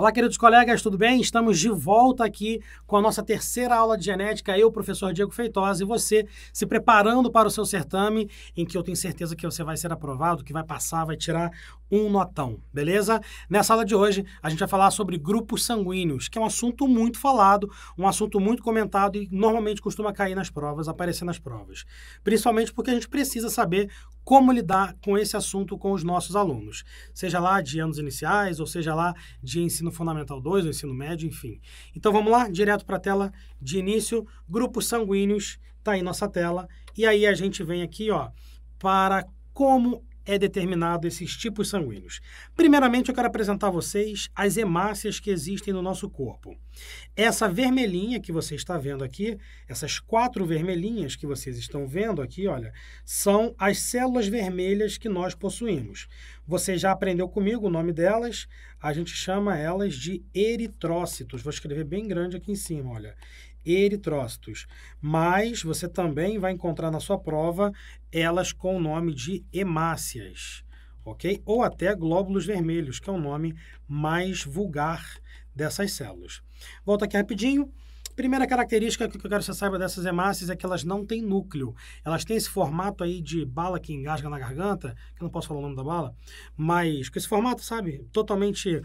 Olá, queridos colegas, tudo bem? Estamos de volta aqui com a nossa terceira aula de genética, eu, professor Diego Feitosa, e você se preparando para o seu certame, em que eu tenho certeza que você vai ser aprovado, que vai passar, vai tirar um notão, beleza? Nessa aula de hoje, a gente vai falar sobre grupos sanguíneos, que é um assunto muito falado, um assunto muito comentado e normalmente costuma cair nas provas, aparecer nas provas. Principalmente porque a gente precisa saber como lidar com esse assunto com os nossos alunos, seja lá de anos iniciais, ou seja lá de ensino fundamental 2, ou ensino médio, enfim. Então vamos lá, direto para a tela de início, grupos sanguíneos, tá aí nossa tela, e aí a gente vem aqui, ó, para como é determinado esses tipos sanguíneos. Primeiramente, eu quero apresentar a vocês as hemácias que existem no nosso corpo. Essa vermelhinha que você está vendo aqui, essas 4 vermelhinhas que vocês estão vendo aqui, olha, são as células vermelhas que nós possuímos. Você já aprendeu comigo o nome delas, a gente chama elas de eritrócitos. Vou escrever bem grande aqui em cima, olha. Eritrócitos, mas você também vai encontrar na sua prova elas com o nome de hemácias, ok? Ou até glóbulos vermelhos, que é o nome mais vulgar dessas células. Volto aqui rapidinho. Primeira característica que eu quero que você saiba dessas hemácias é que elas não têm núcleo. Elas têm esse formato aí de bala que engasga na garganta, que eu não posso falar o nome da bala, mas com esse formato, sabe, totalmente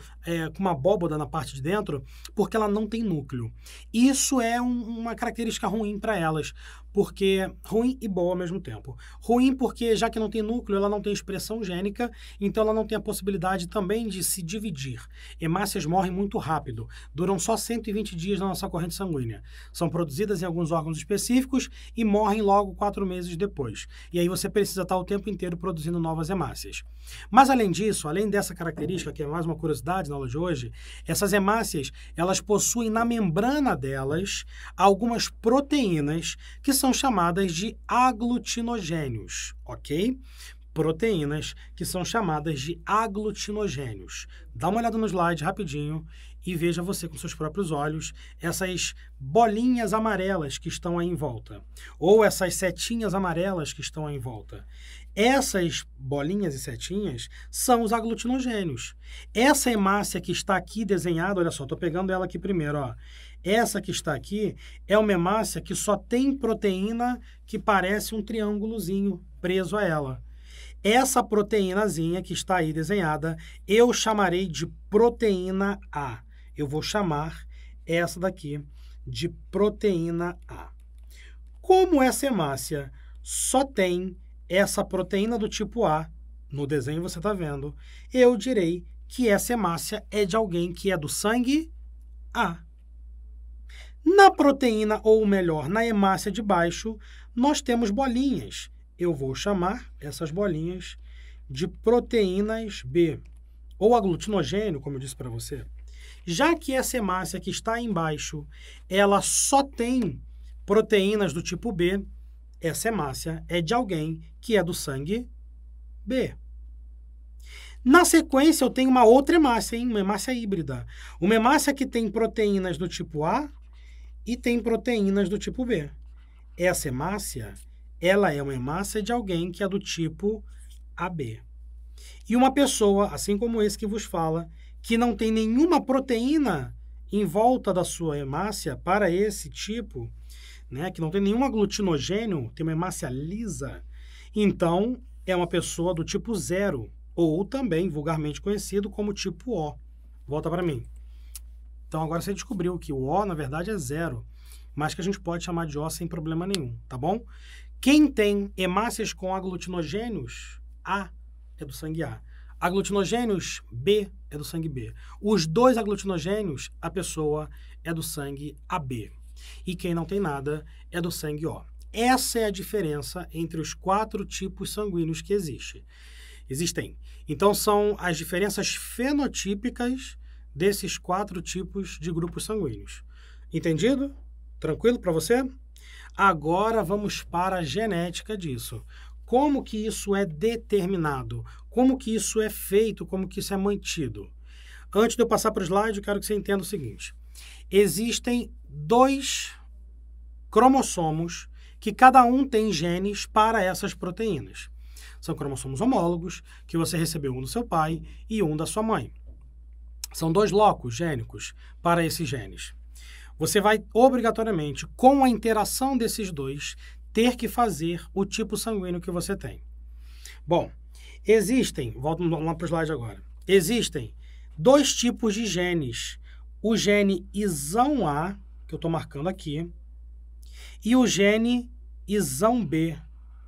com uma abóboda na parte de dentro, porque ela não tem núcleo. Isso é uma característica ruim para elas, porque ruim e boa ao mesmo tempo. Ruim porque, já que não tem núcleo, ela não tem expressão gênica, então ela não tem a possibilidade também de se dividir. Hemácias morrem muito rápido, duram só 120 dias na nossa corrente sanguínea. São produzidas em alguns órgãos específicos e morrem logo 4 meses depois. E aí você precisa estar o tempo inteiro produzindo novas hemácias. Mas além disso, além dessa característica, que é mais uma curiosidade na aula de hoje, essas hemácias, elas possuem na membrana delas algumas proteínas que são chamadas de aglutinogênios, ok? Proteínas que são chamadas de aglutinogênios. Dá uma olhada no slide rapidinho e veja você com seus próprios olhos essas bolinhas amarelas que estão aí em volta, ou essas setinhas amarelas que estão aí em volta. Essas bolinhas e setinhas são os aglutinogênios. Essa hemácia que está aqui desenhada, olha só, estou pegando ela aqui primeiro, ó. Essa que está aqui é uma hemácia que só tem proteína que parece um triângulozinho preso a ela. Essa proteínazinha que está aí desenhada, eu chamarei de proteína A. Eu vou chamar essa daqui de proteína A. Como essa hemácia só tem essa proteína do tipo A, no desenho você está vendo, eu direi que essa hemácia é de alguém que é do sangue A. Na proteína, ou melhor, na hemácia de baixo, nós temos bolinhas. Eu vou chamar essas bolinhas de proteínas B, ou aglutinogênio, como eu disse para você. Já que essa hemácia que está aí embaixo, ela só tem proteínas do tipo B, essa hemácia é de alguém que é do sangue B. Na sequência, eu tenho uma outra hemácia, hein? Uma hemácia híbrida. Uma hemácia que tem proteínas do tipo A e tem proteínas do tipo B. Essa hemácia, ela é uma hemácia de alguém que é do tipo AB. E uma pessoa, assim como esse que vos fala, que não tem nenhuma proteína em volta da sua hemácia para esse tipo, né, que não tem nenhum aglutinogênio, tem uma hemácia lisa, então é uma pessoa do tipo 0, ou também vulgarmente conhecido como tipo O. Volta para mim. Então agora você descobriu que o O, na verdade, é 0, mas que a gente pode chamar de O sem problema nenhum, tá bom? Quem tem hemácias com aglutinogênios, A é do sangue A. Aglutinogênios, B é do sangue B. Os dois aglutinogênios, a pessoa é do sangue AB. E quem não tem nada é do sangue O. Essa é a diferença entre os 4 tipos sanguíneos que existem. Então, são as diferenças fenotípicas desses 4 tipos de grupos sanguíneos. Entendido? Tranquilo para você? Agora vamos para a genética disso. Como que isso é determinado? Como que isso é feito? Como que isso é mantido? Antes de eu passar para o slide, eu quero que você entenda o seguinte. Existem 2 cromossomos que cada um tem genes para essas proteínas. São cromossomos homólogos, que você recebeu um do seu pai e um da sua mãe. São dois locos gênicos para esses genes. Você vai, obrigatoriamente, com a interação desses dois, ter que fazer o tipo sanguíneo que você tem. Bom, volto lá para o slide agora, existem dois tipos de genes. O gene ISão A, que eu estou marcando aqui, e o gene ISão B.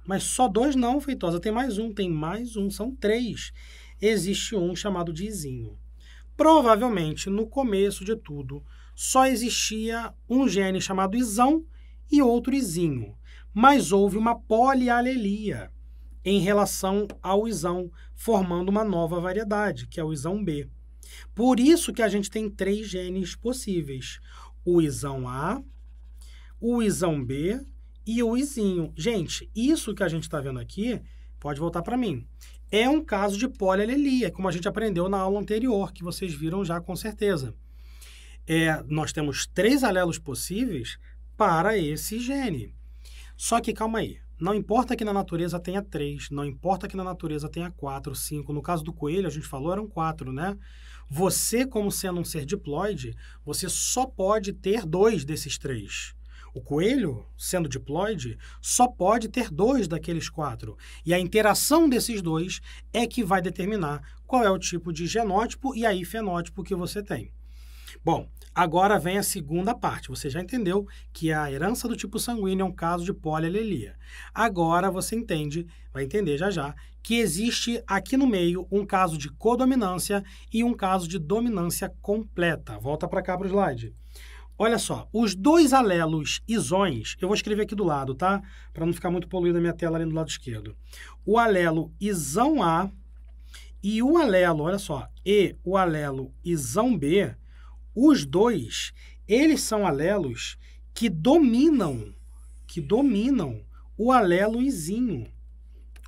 Mas só dois não, Feitosa, tem mais um, são três. Existe um chamado de izinho. Provavelmente, no começo de tudo, só existia um gene chamado isão e outro izinho, mas houve uma polialelia em relação ao isão, formando uma nova variedade, que é o isão B. Por isso que a gente tem três genes possíveis: o isão A, o isão B e o izinho. Gente, isso que a gente está vendo aqui, pode voltar para mim, é um caso de polialelia, como a gente aprendeu na aula anterior, que vocês viram já com certeza. Nós temos três alelos possíveis para esse gene. Só que calma aí, não importa que na natureza tenha 3, não importa que na natureza tenha 4, 5. No caso do coelho, a gente falou, eram 4, né? Você, como sendo um ser diploide, você só pode ter 2 desses 3. O coelho, sendo diploide, só pode ter 2 daqueles 4. E a interação desses 2 é que vai determinar qual é o tipo de genótipo e aí fenótipo que você tem. Bom, agora vem a segunda parte. Você já entendeu que a herança do tipo sanguíneo é um caso de polialelia. Agora você vai entender já, que existe aqui no meio um caso de codominância e um caso de dominância completa. Volta para cá para o slide. Olha só, os dois alelos isões, eu vou escrever aqui do lado, tá? Para não ficar muito poluída a minha tela ali do lado esquerdo. O alelo isão A e o alelo, olha só, e o alelo isão B, os dois, eles são alelos que dominam o alelo izinho.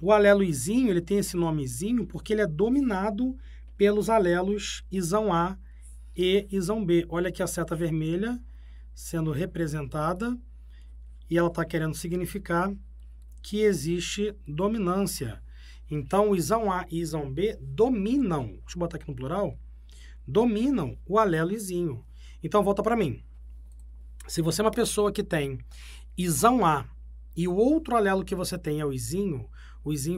O alelo izinho, ele tem esse nomezinho porque ele é dominado pelos alelos isão A e isão B. Olha aqui a seta vermelha sendo representada e ela está querendo significar que existe dominância. Então, o isão A e isão B dominam, deixa eu botar aqui no plural, dominam o alelo izinho. Então, volta para mim. Se você é uma pessoa que tem isão A e o outro alelo que você tem é o izinho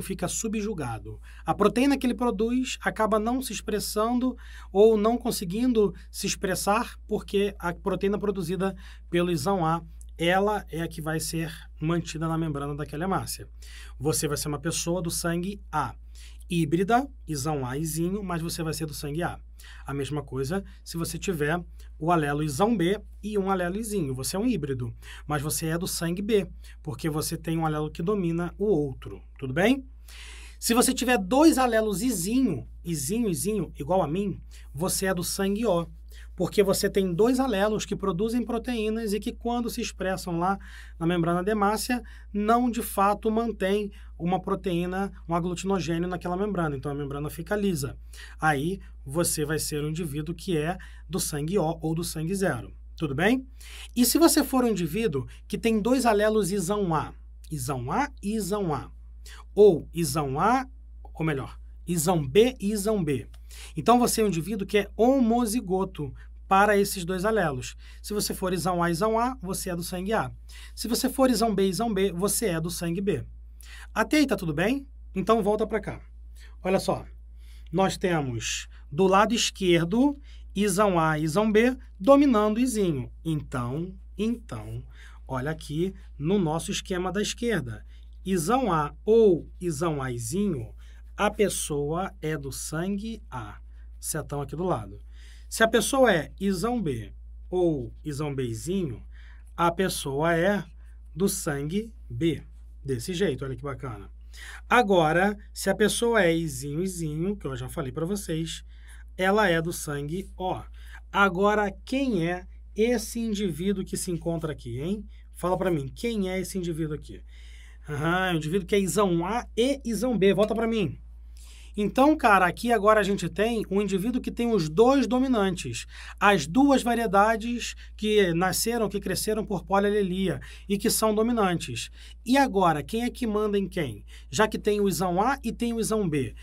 fica subjugado. A proteína que ele produz acaba não se expressando ou não conseguindo se expressar porque a proteína produzida pelo isão A, ela é a que vai ser mantida na membrana daquela hemácia. Você vai ser uma pessoa do sangue A. Híbrida, isão A, izinho, mas você vai ser do sangue A. A mesma coisa se você tiver o alelo isão B e um alelo izinho. Você é um híbrido, mas você é do sangue B, porque você tem um alelo que domina o outro. Tudo bem? Se você tiver dois alelos izinho, igual a mim, você é do sangue O, porque você tem dois alelos que produzem proteínas e que, quando se expressam lá na membrana da hemácia, não de fato mantém uma proteína, um aglutinogênio naquela membrana. Então, a membrana fica lisa. Aí, você vai ser um indivíduo que é do sangue O ou do sangue zero. Tudo bem? E se você for um indivíduo que tem dois alelos isão A e isão A, ou isão A, ou melhor, isão B e isão B. Então, você é um indivíduo que é homozigoto para esses dois alelos. Se você for isão A, você é do sangue A. Se você for isão B, você é do sangue B. Até aí tá tudo bem? Então, volta para cá. Olha só, nós temos do lado esquerdo isão A e isão B dominando o izinho. Então, olha aqui no nosso esquema da esquerda. Isão A ou isão Azinho, a pessoa é do sangue A. Setão aqui do lado. Se a pessoa é isão B ou isão Bzinho, a pessoa é do sangue B. Desse jeito, olha que bacana. Agora, se a pessoa é izinho, que eu já falei para vocês, ela é do sangue O. Agora, quem é esse indivíduo que se encontra aqui, hein? Fala para mim, quem é esse indivíduo aqui? É um indivíduo que é isão A e isão B. Volta para mim. Então, cara, aqui agora a gente tem um indivíduo que tem os dois dominantes, as duas variedades que nasceram, que cresceram por polialelia e que são dominantes. E agora, quem é que manda em quem? Já que tem o isão A e tem o isão B,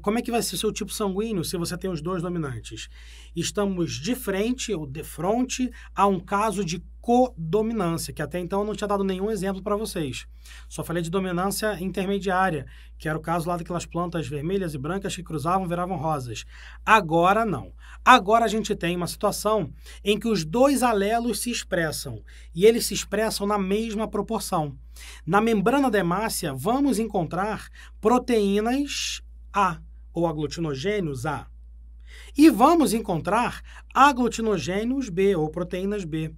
como é que vai ser o seu tipo sanguíneo se você tem os dois dominantes? Estamos de frente ou de frente a um caso de codominância, que até então eu não tinha dado nenhum exemplo para vocês. Só falei de dominância intermediária, que era o caso lá daquelas plantas vermelhas e brancas que cruzavam, viravam rosas. Agora não. Agora a gente tem uma situação em que os dois alelos se expressam, e eles se expressam na mesma proporção. Na membrana da hemácia, vamos encontrar proteínas A, ou aglutinogênios A. E vamos encontrar aglutinogênios B, ou proteínas B,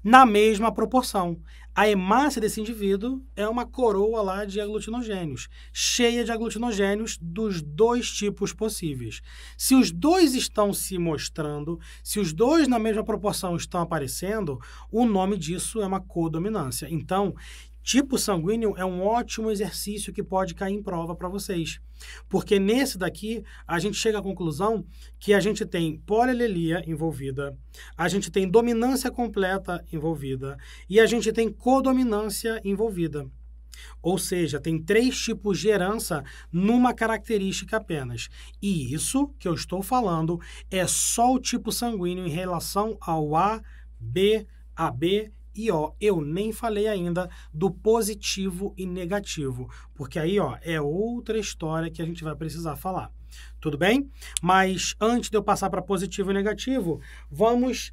na mesma proporção. A hemácia desse indivíduo é uma coroa lá de aglutinogênios, cheia de aglutinogênios dos dois tipos possíveis. Se os dois estão se mostrando, se os dois na mesma proporção estão aparecendo, o nome disso é uma codominância. Então, tipo sanguíneo é um ótimo exercício que pode cair em prova para vocês. Porque nesse daqui, a gente chega à conclusão que a gente tem polialelia envolvida, a gente tem dominância completa envolvida e a gente tem codominância envolvida. Ou seja, tem 3 tipos de herança numa característica apenas. E isso que eu estou falando é só o tipo sanguíneo em relação ao A, B, AB e ó, eu nem falei ainda do positivo e negativo, porque aí ó, é outra história que a gente vai precisar falar. Tudo bem? Mas antes de eu passar para positivo e negativo, vamos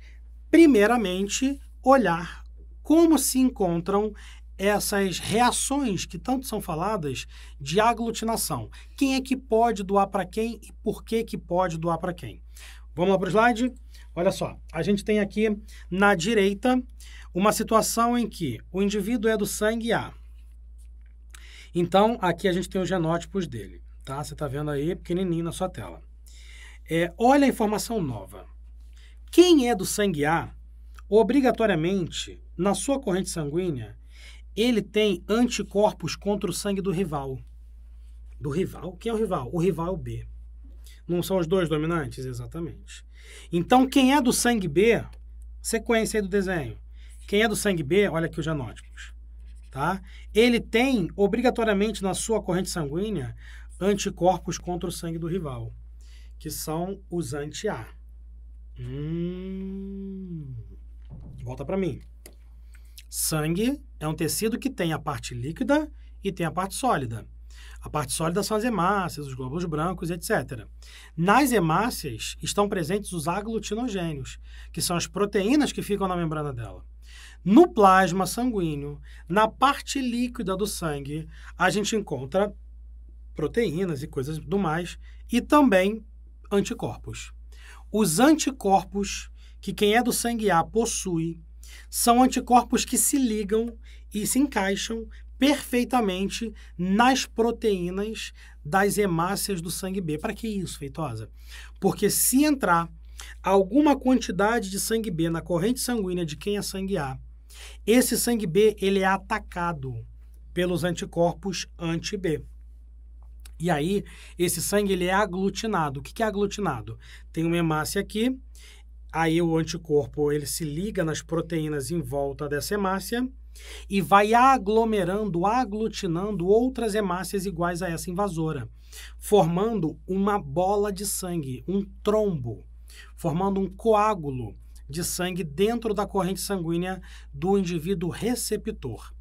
primeiramente olhar como se encontram essas reações que tanto são faladas de aglutinação. Quem é que pode doar para quem e por que que pode doar para quem? Vamos lá para o slide? Olha só, a gente tem aqui na direita uma situação em que o indivíduo é do sangue A. Então, aqui a gente tem os genótipos dele, tá? Você está vendo aí pequenininho na sua tela. Olha a informação nova. Quem é do sangue A, obrigatoriamente, na sua corrente sanguínea, ele tem anticorpos contra o sangue do rival. Do rival? Quem é o rival? O rival é o B. Não são os dois dominantes? Exatamente. Então, quem é do sangue B, sequência aí do desenho. Quem é do sangue B, olha aqui os genótipos, tá? Ele tem, obrigatoriamente, na sua corrente sanguínea, anticorpos contra o sangue do rival, que são os anti-A. Volta para mim. Sangue é um tecido que tem a parte líquida e tem a parte sólida. A parte sólida são as hemácias, os glóbulos brancos, etc. Nas hemácias estão presentes os aglutinogênios, que são as proteínas que ficam na membrana dela. No plasma sanguíneo, na parte líquida do sangue, a gente encontra proteínas e coisas do mais, e também anticorpos. Os anticorpos que quem é do sangue A possui são anticorpos que se ligam e se encaixam perfeitamente nas proteínas das hemácias do sangue B. Para que isso, Feitosa? Porque se entrar alguma quantidade de sangue B na corrente sanguínea de quem é sangue A, esse sangue B ele é atacado pelos anticorpos anti-B. E aí, esse sangue ele é aglutinado. O que é aglutinado? Tem uma hemácia aqui, aí o anticorpo ele se liga nas proteínas em volta dessa hemácia e vai aglomerando, aglutinando outras hemácias iguais a essa invasora, formando uma bola de sangue, um trombo, formando um coágulo de sangue dentro da corrente sanguínea do indivíduo receptor.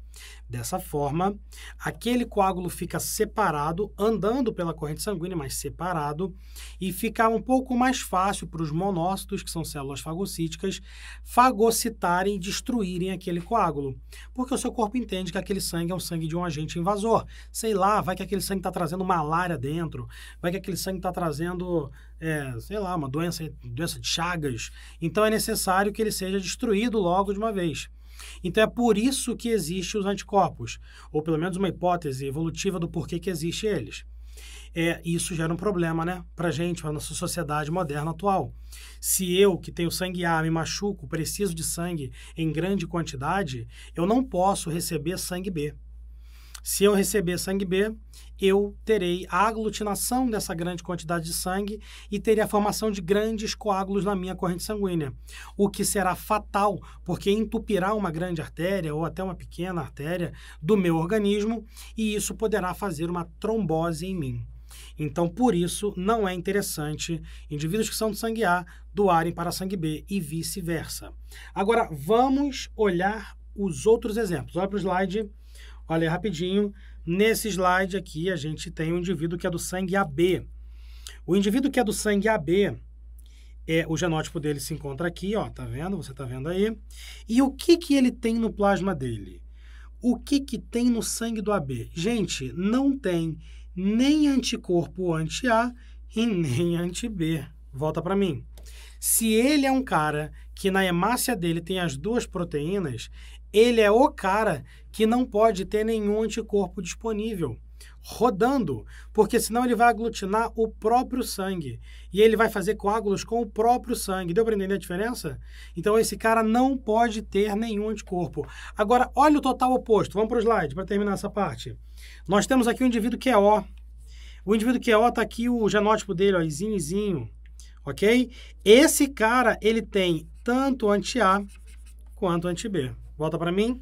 Dessa forma, aquele coágulo fica separado, andando pela corrente sanguínea, mas separado, e fica um pouco mais fácil para os monócitos, que são células fagocíticas, fagocitarem e destruírem aquele coágulo. Porque o seu corpo entende que aquele sangue é um sangue de um agente invasor. Sei lá, vai que aquele sangue está trazendo malária dentro, vai que aquele sangue está trazendo, sei lá, uma doença de Chagas. Então é necessário que ele seja destruído logo de uma vez. Então é por isso que existem os anticorpos, ou pelo menos uma hipótese evolutiva do porquê que existem eles. Isso gera um problema, né, para a gente, para a nossa sociedade moderna atual. Se eu, que tenho sangue A, me machuco, preciso de sangue em grande quantidade, eu não posso receber sangue B. Se eu receber sangue B, eu terei a aglutinação dessa grande quantidade de sangue e teria a formação de grandes coágulos na minha corrente sanguínea, o que será fatal, porque entupirá uma grande artéria ou até uma pequena artéria do meu organismo e isso poderá fazer uma trombose em mim. Então, por isso, não é interessante indivíduos que são do sangue A doarem para sangue B e vice-versa. Agora, vamos olhar os outros exemplos. Olha para o slide, olha aí rapidinho. Nesse slide aqui, a gente tem um indivíduo que é do sangue AB. O indivíduo que é do sangue AB, o genótipo dele se encontra aqui, ó, tá vendo? Você tá vendo aí. E o que que ele tem no plasma dele? O que que tem no sangue do AB? Gente, não tem nem anticorpo anti-A e nem anti-B. Volta para mim. Se ele é um cara que na hemácia dele tem as duas proteínas, ele é o cara que não pode ter nenhum anticorpo disponível rodando, porque senão ele vai aglutinar o próprio sangue e ele vai fazer coágulos com o próprio sangue. Deu para entender a diferença? Então esse cara não pode ter nenhum anticorpo. Agora, olha o total oposto. Vamos para o slide para terminar essa parte. Nós temos aqui um indivíduo que é O. O indivíduo que é O está aqui o genótipo dele, ó, izinho, ok? Esse cara, ele tem tanto anti-A quanto anti-B. Volta para mim.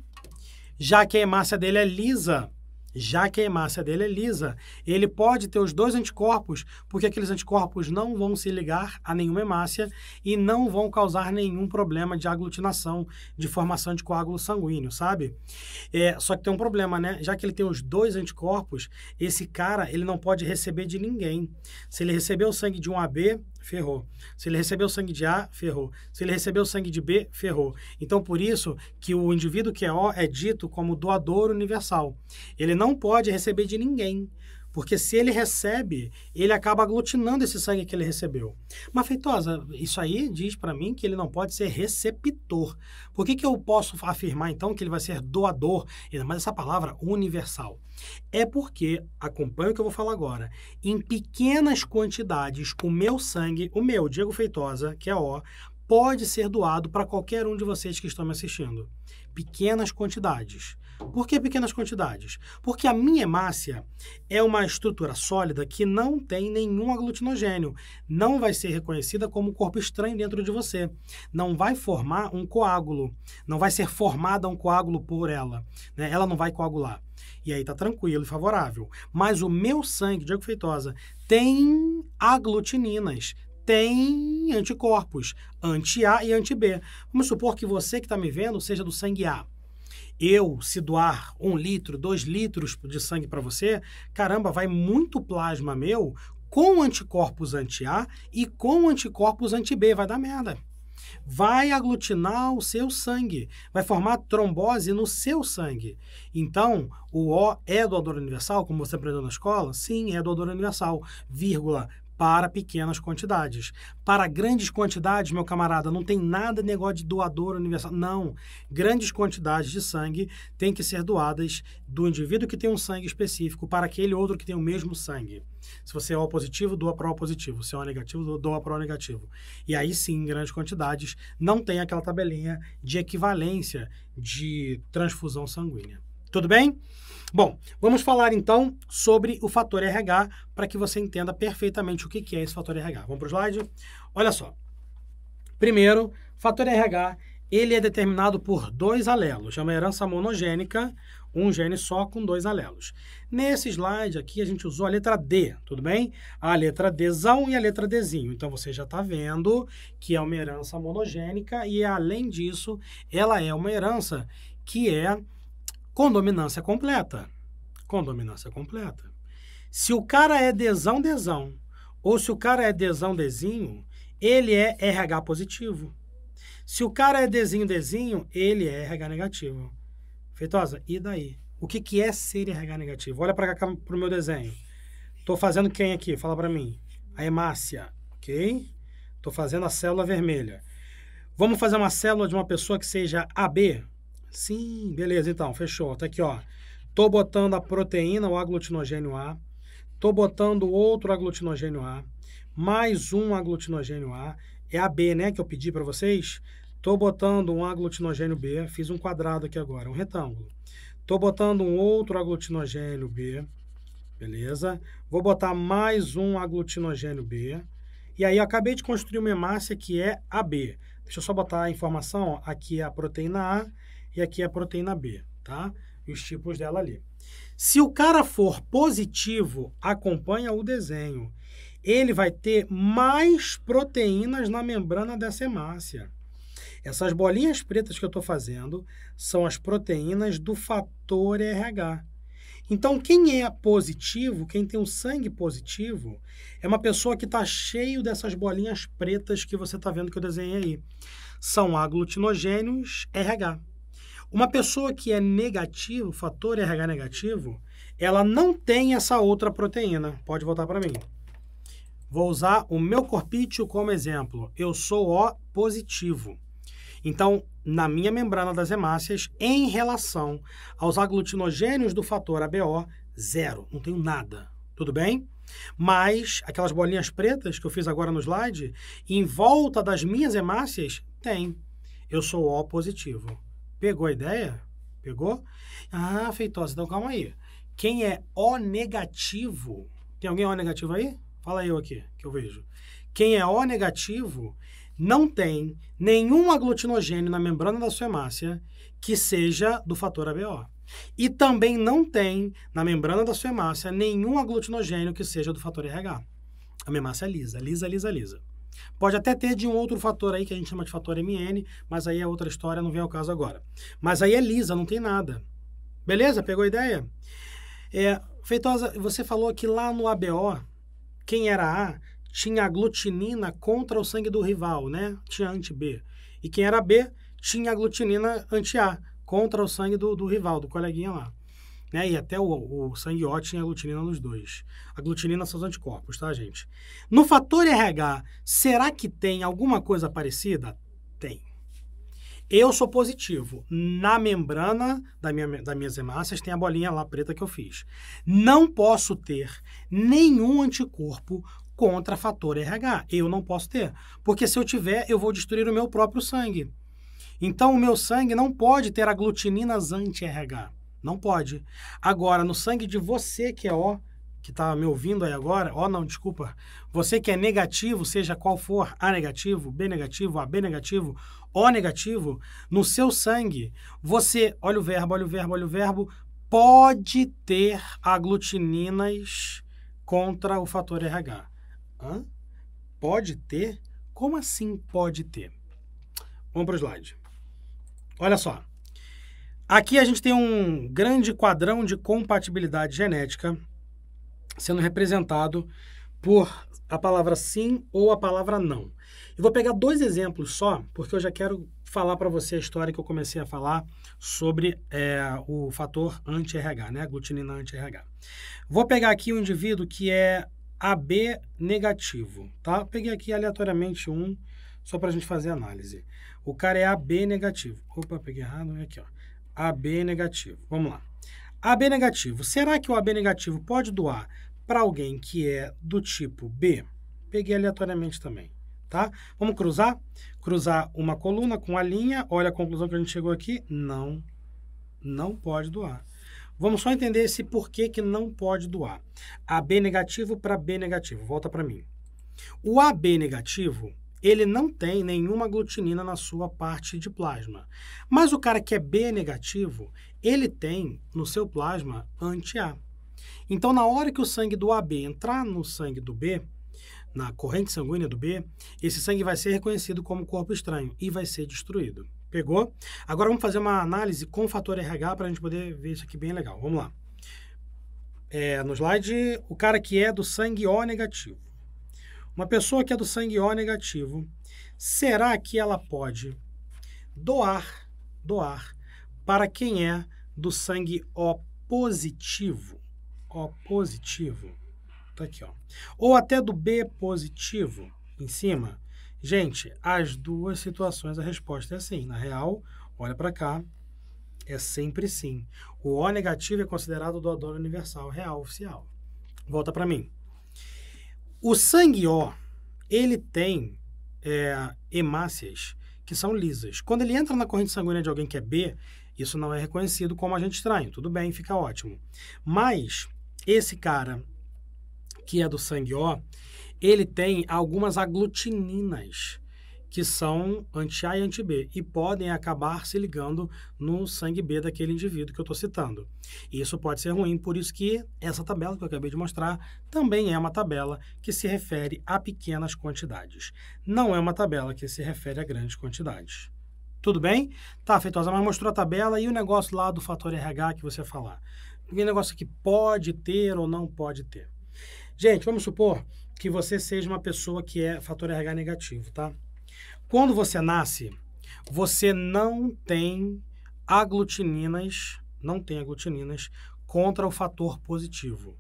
Já que a hemácia dele é lisa, ele pode ter os dois anticorpos, porque aqueles anticorpos não vão se ligar a nenhuma hemácia e não vão causar nenhum problema de aglutinação, de formação de coágulo sanguíneo, sabe? Só que tem um problema, né? Já que ele tem os dois anticorpos, esse cara, ele não pode receber de ninguém. Se ele receber o sangue de um AB, ferrou. Se ele receber o sangue de A, ferrou. Se ele receber o sangue de B, ferrou. Então, por isso que o indivíduo que é O é dito como doador universal. Ele não pode receber de ninguém, porque se ele recebe, ele acaba aglutinando esse sangue que ele recebeu. Mas, Feitosa, isso aí diz para mim que ele não pode ser receptor. Por que eu posso afirmar, então, que ele vai ser doador? Ainda mais essa palavra universal. É porque, acompanha o que eu vou falar agora, em pequenas quantidades, o meu sangue, o meu, Diego Feitosa, que é O, pode ser doado para qualquer um de vocês que estão me assistindo. Pequenas quantidades. Por que pequenas quantidades? Porque a minha hemácia é uma estrutura sólida que não tem nenhum aglutinogênio. Não vai ser reconhecida como um corpo estranho dentro de você. Não vai formar um coágulo. Não vai ser formada um coágulo por ela, né? Ela não vai coagular. E aí tá tranquilo e favorável. Mas o meu sangue, Diego Feitosa, tem aglutininas, tem anticorpos, anti-A e anti-B. Vamos supor que você que está me vendo seja do sangue A. Eu, se doar 1 litro, 2 litros de sangue para você, caramba, vai muito plasma meu com anticorpos anti-A e com anticorpos anti-B. Vai dar merda. Vai aglutinar o seu sangue, vai formar trombose no seu sangue. Então, o O é doador universal, como você aprendeu na escola? Sim, é doador universal, vírgula, para pequenas quantidades. Para grandes quantidades, meu camarada, não tem nada de negócio de doador universal. Não. Grandes quantidades de sangue têm que ser doadas do indivíduo que tem um sangue específico para aquele outro que tem o mesmo sangue. Se você é O positivo, doa para O positivo. Se é O negativo, doa para O negativo. E aí sim, em grandes quantidades, não tem aquela tabelinha de equivalência de transfusão sanguínea. Tudo bem? Bom, vamos falar então sobre o fator RH para que você entenda perfeitamente o que é esse fator RH. Vamos para o slide? Olha só. Primeiro, fator RH, ele é determinado por 2 alelos. É uma herança monogênica, um gene só com 2 alelos. Nesse slide aqui, a gente usou a letra D, tudo bem? A letra Dzão e a letra Dzinho. Então, você já está vendo que é uma herança monogênica e, além disso, ela é uma herança que é condominância completa. Condominância completa. Se o cara é Dzão, Dzão, ou se o cara é Dzão, Dzinho, ele é RH positivo. Se o cara é Dzinho, Dzinho, ele é RH negativo. Feitosa, e daí? O que é ser RH negativo? Olha para cá para o meu desenho. Estou fazendo quem aqui? Fala para mim. A hemácia, ok? Estou fazendo a célula vermelha. Vamos fazer uma célula de uma pessoa que seja AB? Sim, beleza, então, fechou. Tá aqui, ó. Tô botando a proteína, o aglutinogênio A. Tô botando outro aglutinogênio A. Mais um aglutinogênio A. É a B, né, que eu pedi para vocês. Tô botando um aglutinogênio B. Fiz um quadrado aqui agora, um retângulo. Estou botando um outro aglutinogênio B, beleza? Vou botar mais um aglutinogênio B. E aí eu acabei de construir uma hemácia que é AB. Deixa eu só botar a informação, ó. Aqui é a proteína A e aqui é a proteína B, tá? E os tipos dela ali. Se o cara for positivo, acompanha o desenho. Ele vai ter mais proteínas na membrana dessa hemácia. Essas bolinhas pretas que eu estou fazendo são as proteínas do fator RH. Então, quem é positivo, quem tem um sangue positivo, é uma pessoa que está cheio dessas bolinhas pretas que você está vendo que eu desenhei aí. São aglutinogênios RH. Uma pessoa que é negativo, fator RH negativo, ela não tem essa outra proteína. Pode voltar para mim. Vou usar o meu corpício como exemplo. Eu sou O positivo. Então, na minha membrana das hemácias, em relação aos aglutinogênios do fator ABO, zero. Não tenho nada. Tudo bem? Mas aquelas bolinhas pretas que eu fiz agora no slide, em volta das minhas hemácias, tem. Eu sou O positivo. Pegou a ideia? Pegou? Ah, Feitosa, então calma aí. Quem é O negativo? Tem alguém O negativo aí? Fala eu aqui, que eu vejo. Quem é O negativo não tem nenhum aglutinogênio na membrana da sua hemácia que seja do fator ABO. E também não tem na membrana da sua hemácia nenhum aglutinogênio que seja do fator RH. A minha hemácia é lisa, lisa, lisa, lisa. Pode até ter de um outro fator aí que a gente chama de fator MN, mas aí é outra história, não vem ao caso agora. Mas aí é lisa, não tem nada. Beleza? Pegou a ideia? Feitosa, você falou que lá no ABO, quem era A tinha aglutinina contra o sangue do rival, né? Tinha anti-B. E quem era B tinha aglutinina anti-A, contra o sangue do rival, do coleguinha lá. Né? E até o sangue O tinha aglutinina nos dois. A glutinina são os anticorpos, tá, gente? No fator RH, será que tem alguma coisa parecida? Tem. Eu sou positivo. Na membrana das minhas hemácias tem a bolinha lá preta que eu fiz. Não posso ter nenhum anticorpo contra fator RH. Eu não posso ter. Porque se eu tiver, eu vou destruir o meu próprio sangue. Então, o meu sangue não pode ter aglutininas anti-RH. Não pode. Agora, no sangue de você que é O, que está me ouvindo aí agora, O não, desculpa, você que é negativo, seja qual for, A negativo, B negativo, AB negativo, O negativo, no seu sangue, você, olha o verbo, olha o verbo, olha o verbo, pode ter aglutininas contra o fator RH. Hã? Pode ter? Como assim pode ter? Vamos para o slide. Olha só. Aqui a gente tem um grande quadrão de compatibilidade genética sendo representado por a palavra sim ou a palavra não. Eu vou pegar dois exemplos só, porque eu já quero falar para você a história que eu comecei a falar sobre o fator anti-RH, né? A glutinina anti-RH. Vou pegar aqui um indivíduo que é AB negativo, tá? Peguei aqui aleatoriamente um, só para a gente fazer a análise. O cara é AB negativo. Opa, peguei errado, é aqui, ó. AB negativo. Vamos lá. AB negativo. Será que o AB negativo pode doar para alguém que é do tipo B? Peguei aleatoriamente também, tá? Vamos cruzar? Cruzar uma coluna com a linha. Olha a conclusão que a gente chegou aqui. Não, não pode doar. Vamos só entender esse porquê que não pode doar. AB negativo para B negativo. Volta para mim. O AB negativo, ele não tem nenhuma aglutinina na sua parte de plasma. Mas o cara que é B negativo, ele tem no seu plasma anti-A. Então, na hora que o sangue do AB entrar no sangue do B, na corrente sanguínea do B, esse sangue vai ser reconhecido como corpo estranho e vai ser destruído. Pegou? Agora vamos fazer uma análise com o fator RH para a gente poder ver isso aqui bem legal. Vamos lá. No slide, o cara que é do sangue O negativo. Uma pessoa que é do sangue O negativo, será que ela pode doar para quem é do sangue O positivo? O positivo. Tá aqui, ó. Ou até do B positivo, em cima. Gente, as duas situações a resposta é sim. Na real, olha para cá, é sempre sim. O O negativo é considerado o doador universal, real, oficial. Volta para mim. O sangue O, ele tem hemácias que são lisas. Quando ele entra na corrente sanguínea de alguém que é B, Isso não é reconhecido como agente estranho. Tudo bem, fica ótimo. Mas esse cara que é do sangue O, ele tem algumas aglutininas que são anti-A e anti-B e podem acabar se ligando no sangue B daquele indivíduo que eu estou citando. Isso pode ser ruim, por isso que essa tabela que eu acabei de mostrar também é uma tabela que se refere a pequenas quantidades. Não é uma tabela que se refere a grandes quantidades. Tudo bem? Tá, Feitosa, mas mostrou a tabela e o negócio lá do fator RH que você ia falar. O negócio que pode ter ou não pode ter. Gente, vamos supor que você seja uma pessoa que é fator RH negativo, tá? Quando você nasce, você não tem aglutininas contra o fator positivo.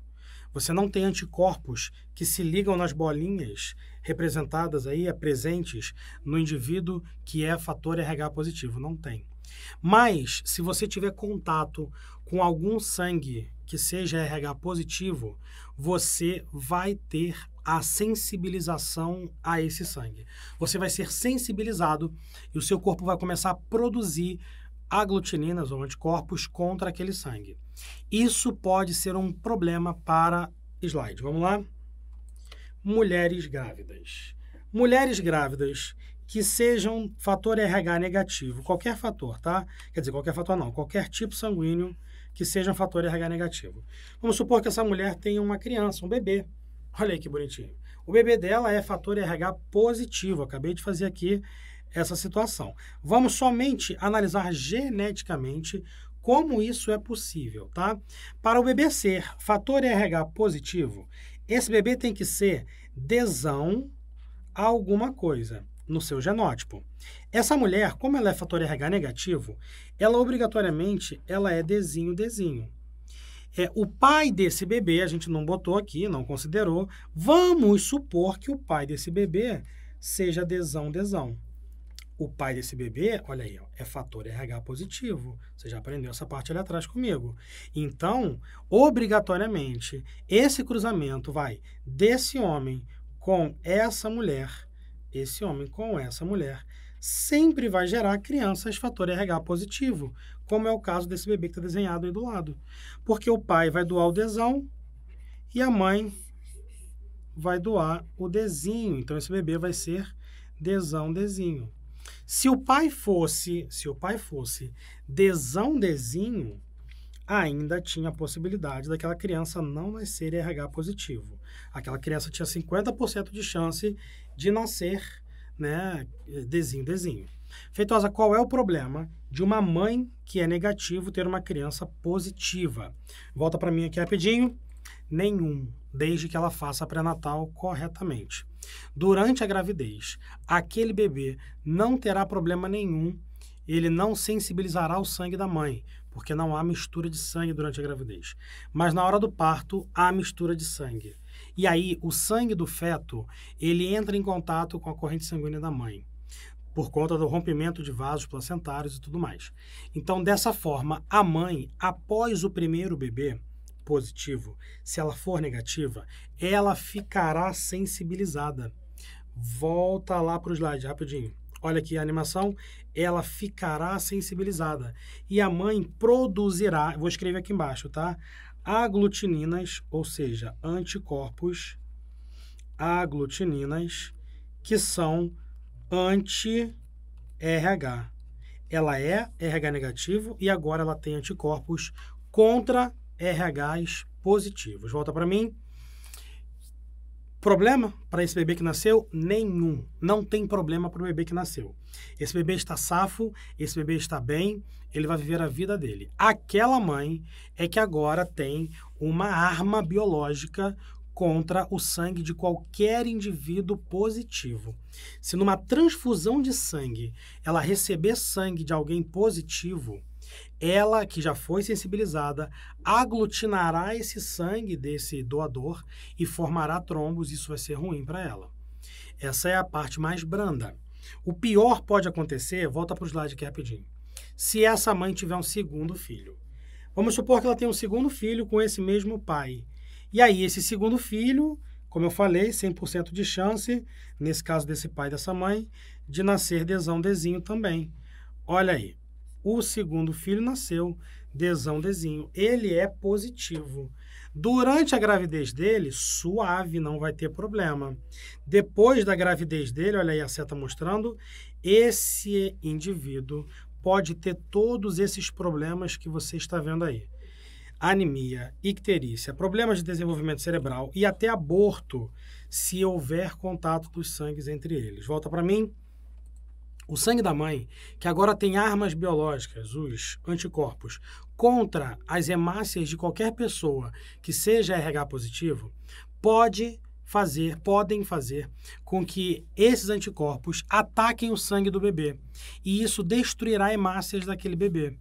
Você não tem anticorpos que se ligam nas bolinhas representadas aí, presentes no indivíduo que é fator RH positivo. Não tem. Mas, se você tiver contato com algum sangue que seja RH positivo, você vai ter a sensibilização a esse sangue. Você vai ser sensibilizado e o seu corpo vai começar a produzir aglutininas ou anticorpos contra aquele sangue. Isso pode ser um problema para slide. Vamos lá? Mulheres grávidas. Mulheres grávidas que sejam fator RH negativo, qualquer fator, tá? Quer dizer, qualquer fator não, qualquer tipo sanguíneo que seja um fator RH negativo. Vamos supor que essa mulher tenha uma criança, um bebê. Olha aí que bonitinho. O bebê dela é fator RH positivo. Acabei de fazer aqui essa situação. Vamos somente analisar geneticamente como isso é possível, tá? Para o bebê ser fator RH positivo, esse bebê tem que ser desão a alguma coisa no seu genótipo. Essa mulher, como ela é fator RH negativo, ela obrigatoriamente ela é desinho. O pai desse bebê, a gente não botou aqui, não considerou. Vamos supor que o pai desse bebê seja desão. O pai desse bebê, olha aí, ó, é fator RH positivo. Você já aprendeu essa parte ali atrás comigo. Então, obrigatoriamente, esse cruzamento vai desse homem com essa mulher, esse homem com essa mulher, sempre vai gerar crianças fator RH positivo, como é o caso desse bebê que está desenhado aí do lado. Porque o pai vai doar o desão e a mãe vai doar o desinho. Então, esse bebê vai ser desinho. Se o pai fosse desinho, ainda tinha a possibilidade daquela criança não nascer RH positivo. Aquela criança tinha 50% de chance de nascer, né, desinho. Feitosa, qual é o problema de uma mãe que é negativo ter uma criança positiva? Volta para mim aqui rapidinho. Nenhum, desde que ela faça pré-natal corretamente. Durante a gravidez, aquele bebê não terá problema nenhum, ele não sensibilizará o sangue da mãe, porque não há mistura de sangue durante a gravidez. Mas na hora do parto, há mistura de sangue. E aí, o sangue do feto, ele entra em contato com a corrente sanguínea da mãe, por conta do rompimento de vasos placentários e tudo mais. Então, dessa forma, a mãe, após o primeiro bebê positivo, se ela for negativa, ela ficará sensibilizada. Volta lá para o slide, rapidinho. Olha aqui a animação, ela ficará sensibilizada. E a mãe produzirá, vou escrever aqui embaixo, tá? Aglutininas, ou seja, anticorpos, aglutininas, que são anti-RH. Ela é RH negativo e agora ela tem anticorpos contra RHs positivos. Volta para mim. Problema para esse bebê que nasceu? Nenhum. Não tem problema para o bebê que nasceu. Esse bebê está safo, esse bebê está bem, ele vai viver a vida dele. Aquela mãe é que agora tem uma arma biológica contra o sangue de qualquer indivíduo positivo. Se numa transfusão de sangue ela receber sangue de alguém positivo, ela, que já foi sensibilizada, aglutinará esse sangue desse doador e formará trombos. Isso vai ser ruim para ela. Essa é a parte mais branda. O pior pode acontecer, volta para o slide aqui rapidinho, se essa mãe tiver um segundo filho. Vamos supor que ela tem um segundo filho com esse mesmo pai. E aí, esse segundo filho, como eu falei, 100% de chance, nesse caso desse pai e dessa mãe, de nascer desinho também. Olha aí. O segundo filho nasceu, Dzão, Dzinho. Ele é positivo. Durante a gravidez dele, suave, não vai ter problema. Depois da gravidez dele, olha aí a seta mostrando, esse indivíduo pode ter todos esses problemas que você está vendo aí. Anemia, icterícia, problemas de desenvolvimento cerebral e até aborto, se houver contato dos sangues entre eles. Volta para mim. O sangue da mãe, que agora tem armas biológicas, os anticorpos, contra as hemácias de qualquer pessoa que seja RH positivo, podem fazer com que esses anticorpos ataquem o sangue do bebê. E isso destruirá hemácias daquele bebê.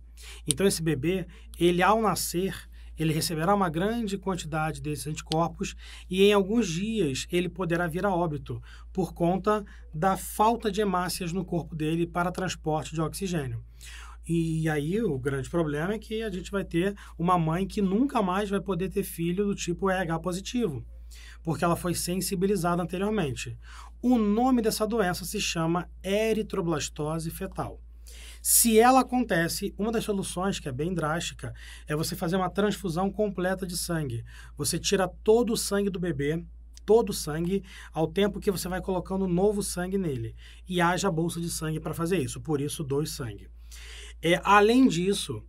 Então, esse bebê, ele ao nascer, ele receberá uma grande quantidade desses anticorpos e em alguns dias ele poderá vir a óbito por conta da falta de hemácias no corpo dele para transporte de oxigênio. E aí o grande problema é que a gente vai ter uma mãe que nunca mais vai poder ter filho do tipo RH positivo, porque ela foi sensibilizada anteriormente. O nome dessa doença se chama eritroblastose fetal. Se ela acontece, uma das soluções, que é bem drástica, é você fazer uma transfusão completa de sangue. Você tira todo o sangue do bebê, todo o sangue, ao tempo que você vai colocando novo sangue nele. E haja bolsa de sangue para fazer isso, por isso doe sangue. Além disso,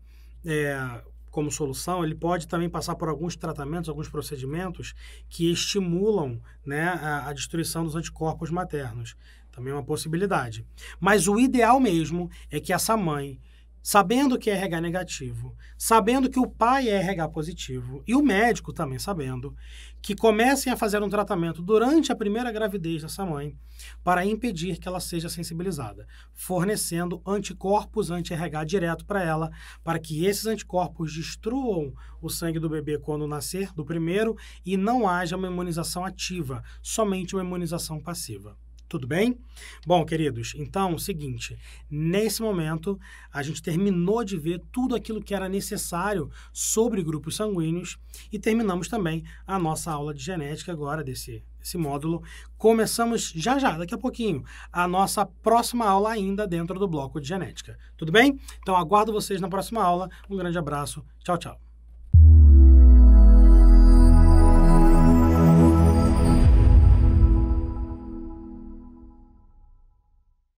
como solução, ele pode também passar por alguns tratamentos, alguns procedimentos que estimulam, né, a destruição dos anticorpos maternos. Também é uma possibilidade. Mas o ideal mesmo é que essa mãe, sabendo que é RH negativo, sabendo que o pai é RH positivo, e o médico também sabendo, que comecem a fazer um tratamento durante a primeira gravidez dessa mãe para impedir que ela seja sensibilizada, fornecendo anticorpos anti-RH direto para ela, para que esses anticorpos destruam o sangue do bebê quando nascer, do primeiro, e não haja uma imunização ativa, somente uma imunização passiva. Tudo bem? Bom, queridos, então, o seguinte, nesse momento, a gente terminou de ver tudo aquilo que era necessário sobre grupos sanguíneos e terminamos também a nossa aula de genética agora, desse módulo. Começamos já, daqui a pouquinho, a nossa próxima aula ainda dentro do bloco de genética. Tudo bem? Então, aguardo vocês na próxima aula. Um grande abraço. Tchau, tchau.